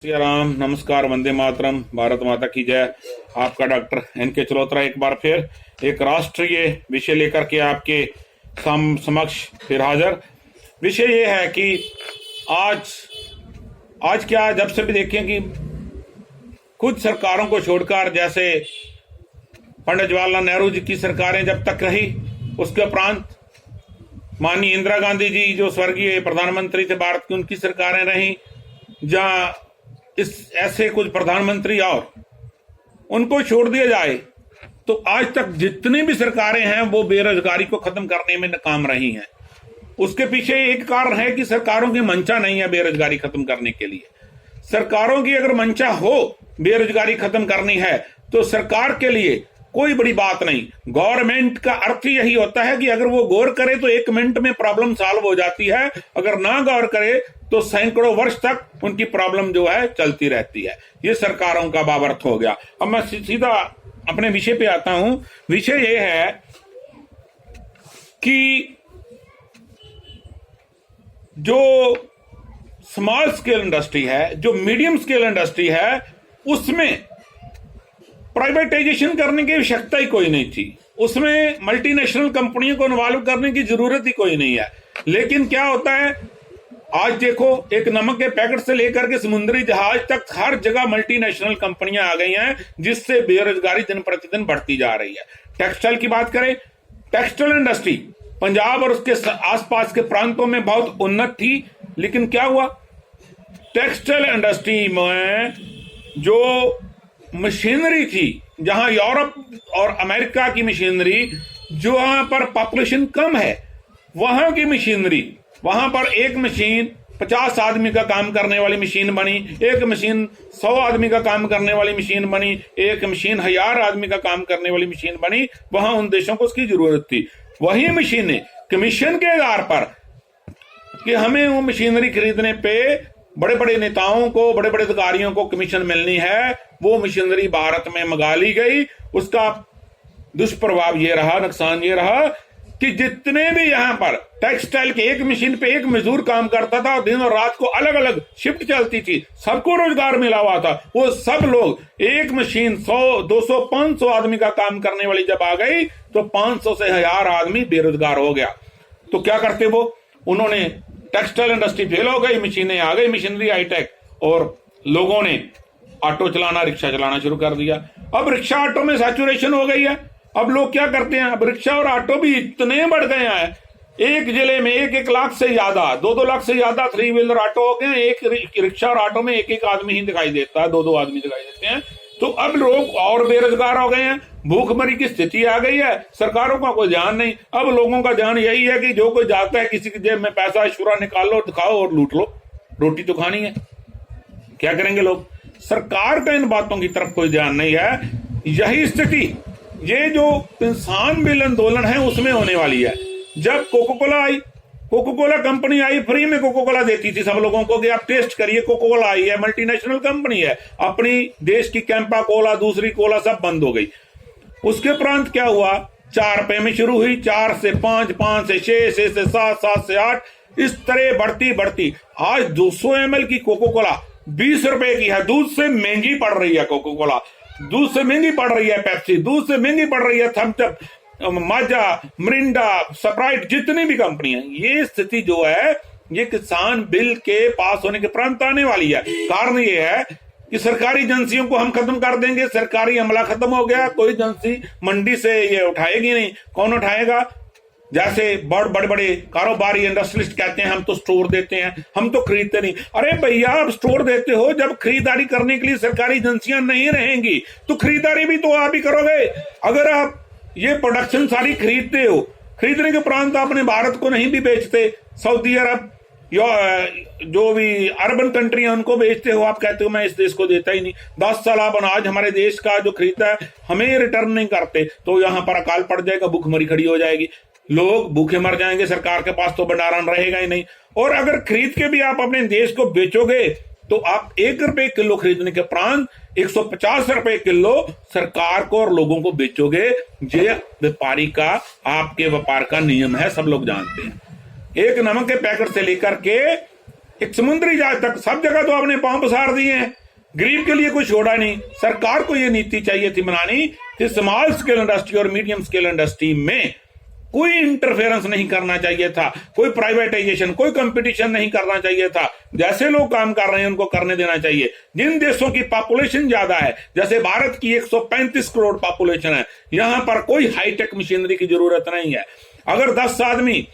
श्री राम, नमस्कार, वंदे मातरम, भारत माता की जय। आपका डॉक्टर एन.के. चलोत्रा एक बार फिर एक राष्ट्रीय विषय लेकर के आपके समक्ष फिर हाजिर। विषय ये है कि आज क्या, जब से भी देखें कि कुछ सरकारों को छोड़कर, जैसे पंडित जवाहरलाल नेहरू जी की सरकारें जब तक रही, उसके उपरांत माननीय इंदिरा गांधी जी जो स्वर्गीय प्रधानमंत्री थे भारत की, उनकी सरकारें रहीं, जहां इस ऐसे कुछ प्रधानमंत्री और उनको छोड़ दिया जाए तो आज तक जितनी भी सरकारें हैं वो बेरोजगारी को खत्म करने में नाकाम रही हैं। उसके पीछे एक कारण है कि सरकारों की मंशा नहीं है बेरोजगारी खत्म करने के लिए। सरकारों की अगर मंशा हो बेरोजगारी खत्म करनी है तो सरकार के लिए कोई बड़ी बात नहीं। गवर्नमेंट का अर्थ ही यही होता है कि अगर वो गौर करे तो 1 मिनट में प्रॉब्लम सॉल्व हो जाती है, अगर ना गौर करे तो सैकड़ों वर्ष तक उनकी प्रॉब्लम जो है चलती रहती है। ये सरकारों का बाबर्थ हो गया। अब मैं सीधा अपने विषय पे आता हूं। विषय ये है कि जो स्मॉल स्केल इंडस्ट्री है, जो मीडियम स्केल इंडस्ट्री है, उसमें प्राइवेटाइजेशन करने की आवश्यकता ही कोई नहीं थी। उसमें मल्टीनेशनल कंपनियों को इन्वॉल्व करने की जरूरत ही कोई नहीं है। लेकिन क्या होता है, आज देखो, एक नमक के पैकेट से लेकर के समुद्री जहाज तक हर जगह मल्टीनेशनल कंपनियां आ गई हैं, जिससे बेरोजगारी दिन प्रतिदिन बढ़ती जा रही है। टेक्सटाइल की बात करें, टेक्सटाइल इंडस्ट्री पंजाब और उसके आसपास के प्रांतों में बहुत उन्नत थी, लेकिन क्या हुआ, टेक्सटाइल इंडस्ट्री में जो मशीनरी थी, जहां यूरोप और अमेरिका की मशीनरी, जो वहां पर पॉपुलेशन कम है, वहां की मशीनरी, वहां पर एक मशीन 50 आदमी का काम करने वाली मशीन बनी, एक मशीन 100 आदमी का काम करने वाली मशीन बनी, एक मशीन 1000 आदमी का काम करने वाली मशीन बनी। वहां उन देशों को उसकी जरूरत थी। वही मशीनें कमीशन के आधार पर कि हमें वो मशीनरी खरीदने पे बड़े बड़े नेताओं को, बड़े बड़े अधिकारियों को कमीशन मिलनी है, वो मशीनरी भारत में मंगा ली गई। उसका दुष्प्रभाव ये रहा, नुकसान ये रहा कि जितने भी यहां पर टेक्सटाइल के एक मशीन पे एक मजदूर काम करता था और दिन और रात को अलग अलग शिफ्ट चलती थी, सबको रोजगार मिला हुआ था, वो सब लोग एक मशीन 100, 200, 500 आदमी का काम करने वाली जब आ गई तो 500 से 1000 आदमी बेरोजगार हो गया। तो क्या करते वो, उन्होंने टेक्सटाइल इंडस्ट्री फेल हो गई, मशीनें आ गई, मशीनरी हाईटेक, और लोगों ने ऑटो चलाना, रिक्शा चलाना शुरू कर दिया। अब रिक्शा ऑटो में सैचुरेशन हो गई है। अब लोग क्या करते हैं, अब रिक्शा और ऑटो भी इतने बढ़ गए हैं, एक जिले में 1-1 लाख से ज्यादा, 2-2 लाख से ज्यादा 3 व्हीलर ऑटो हो गए। एक रिक्शा और ऑटो में 1-1 आदमी ही दिखाई देता है, 2-2 आदमी दिखाई देते हैं। तो अब लोग और बेरोजगार हो गए हैं, भूखमरी की स्थिति आ गई है। सरकारों का कोई ध्यान नहीं। अब लोगों का ध्यान यही है कि जो कोई जाता है, किसी की जेब में पैसा है, शुरा निकालो, दिखाओ और लूट लो, रोटी तो खानी है। क्या करेंगे लोग? सरकार का इन बातों की तरफ कोई ध्यान नहीं है। यही स्थिति ये जो इंसान बिल आंदोलन है उसमें होने वाली है। जब कोको कोला आई, कोको कोला कंपनी आई, फ्री में कोको कोला देती थी सब लोगों को कि आप टेस्ट करिए, कोको कोला आई है, मल्टीनेशनल कंपनी है। अपनी देश की कैंपा कोला, दूसरी कोला सब बंद हो गई। उसके उपरांत क्या हुआ, 4 रुपए में शुरू हुई, 4 से 5, 5 से 6, 6 से 7, 7 से 8, इस तरह बढ़ती बढ़ती आज 200 ml की कोको कोला 20 रुपए की है। दूध से महंगी पड़ रही है कोको कोला, दूध से महंगी पड़ रही है पेप्सी, दूध से महंगी पड़ रही है थम्स अप, माजा, मिरिंडा, स्प्राइट, जितनी भी कंपनी है। ये स्थिति जो है ये किसान बिल के पास होने के उपरांत आने वाली है। कारण ये है कि सरकारी एजेंसियों को हम खत्म कर देंगे, सरकारी अमला खत्म हो गया, कोई एजेंसी मंडी से ये उठाएगी नहीं। कौन उठाएगा? जैसे बड़े बड़े कारोबारी इंडस्ट्रियलिस्ट कहते हैं हम तो स्टोर देते हैं, हम तो खरीदते नहीं। अरे भैया, आप स्टोर देते हो, जब खरीदारी करने के लिए सरकारी एजेंसियां नहीं रहेंगी तो खरीदारी भी तो आप ही करोगे। अगर आप ये प्रोडक्शन सारी खरीदते हो, खरीदने के उपरांत आपने भारत को नहीं भी बेचते, सऊदी अरब जो भी अर्बन कंट्री है उनको बेचते हो, आप कहते हो मैं इस देश को देता ही नहीं। 10 साल आप अनाज हमारे देश का जो खरीदता है हमें रिटर्न नहीं करते, तो यहां पर अकाल पड़ जाएगा, भूखमरी खड़ी हो जाएगी, लोग भूखे मर जाएंगे, सरकार के पास तो भंडारण रहेगा ही नहीं। और अगर खरीद के भी आप अपने देश को बेचोगे तो आप 1 रुपए किलो खरीदने के उपरांत 150 रुपए किलो सरकार को और लोगों को बेचोगे। ये व्यापारी का, आपके व्यापार का नियम है, सब लोग जानते हैं। एक नमक के पैकेट से लेकर के एक समुद्री जहाज तक सब जगह तो आपने पांव पसार दिए हैं, गरीब के लिए कोई छोड़ा नहीं। सरकार को ये नीति चाहिए थी बनानी कि स्मॉल स्केल इंडस्ट्री और मीडियम स्केल इंडस्ट्री में कोई इंटरफेरेंस नहीं करना चाहिए था, कोई प्राइवेटाइजेशन, कोई कंपटीशन नहीं करना चाहिए था। जैसे लोग काम कर रहे हैं उनको करने देना चाहिए। जिन देशों की पॉपुलेशन ज्यादा है, जैसे भारत की 135 करोड़ पॉपुलेशन है, यहां पर कोई हाईटेक मशीनरी की जरूरत नहीं है। अगर 10 आदमी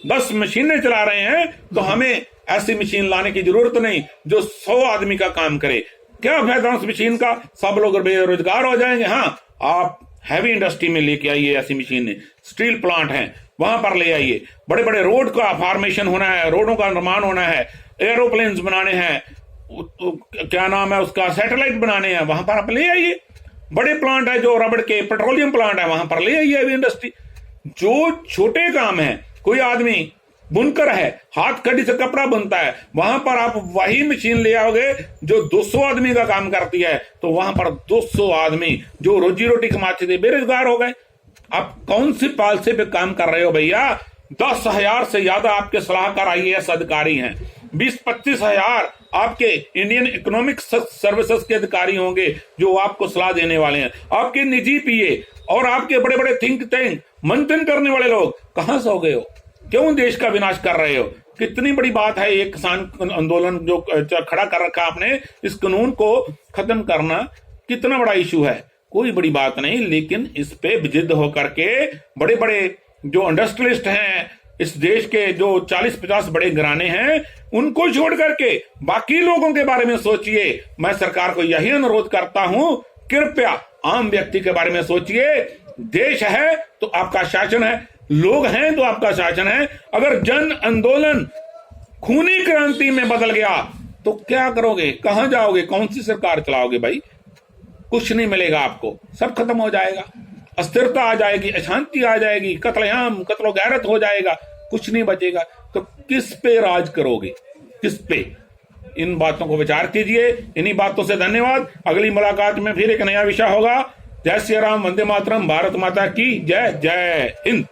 10 मशीनें चला रहे हैं तो हमें ऐसी मशीन लाने की जरूरत नहीं जो 100 आदमी का काम करे। क्या फायदा उस मशीन का? सब लोग बेरोजगार हो जाएंगे। हाँ, आप हैवी इंडस्ट्री में लेके आइए ऐसी मशीनें, स्टील प्लांट हैं वहां पर ले आइए, बड़े बड़े रोड का फॉर्मेशन होना है, रोडों का निर्माण होना है, एरोप्लेन्स बनाने हैं, क्या नाम है उसका, सैटेलाइट बनाने हैं, वहां पर आप ले आइए। बड़े प्लांट है जो रबड़ के, पेट्रोलियम प्लांट है, वहां पर ले आइए हैवी इंडस्ट्री। जो छोटे काम है, कोई आदमी बुनकर है, हाथ कड़ी से कपड़ा बुनता है, वहां पर आप वही मशीन ले आओगे जो 200 आदमी का काम करती है, तो वहां पर 200 आदमी जो रोजी रोटी कमाते थे बेरोजगार हो गए। आप कौन सी पॉलिसी पे काम कर रहे हो भैया? 10,000 से ज्यादा आपके सलाहकार IAS अधिकारी हैं, 20-25 हजार आपके इंडियन इकोनॉमिक सर्विसेज के अधिकारी होंगे जो आपको सलाह देने वाले हैं। आपके निजी PA और आपके बड़े बड़े थिंक टैंक, मंथन करने वाले लोग कहां सो गए हो? क्यों देश का विनाश कर रहे हो? कितनी बड़ी बात है ये किसान आंदोलन जो खड़ा कर रखा आपने, इस कानून को खत्म करना कितना बड़ा इशू है? कोई बड़ी बात नहीं, लेकिन इस पे जिद होकर के बड़े बड़े जो इंडस्ट्रियलिस्ट हैं इस देश के, जो 40-50 बड़े घराने हैं, उनको छोड़ करके बाकी लोगों के बारे में सोचिए। मैं सरकार को यही अनुरोध करता हूं, कृपया आम व्यक्ति के बारे में सोचिए। देश है तो आपका शासन है, लोग हैं तो आपका शासन है। अगर जन आंदोलन खूनी क्रांति में बदल गया तो क्या करोगे? कहां जाओगे? कौन सी सरकार चलाओगे भाई? कुछ नहीं मिलेगा आपको, सब खत्म हो जाएगा, अस्थिरता आ जाएगी, अशांति आ जाएगी, कत्लेआम, कत्लो गैरत हो जाएगा, कुछ नहीं बचेगा। तो किस पे राज करोगे? किस पे? इन बातों को विचार कीजिए। इन्हीं बातों से धन्यवाद। अगली मुलाकात में फिर एक नया विषय होगा। जय श्री राम, वंदे मातरम, भारत माता की जय। जय हिंद।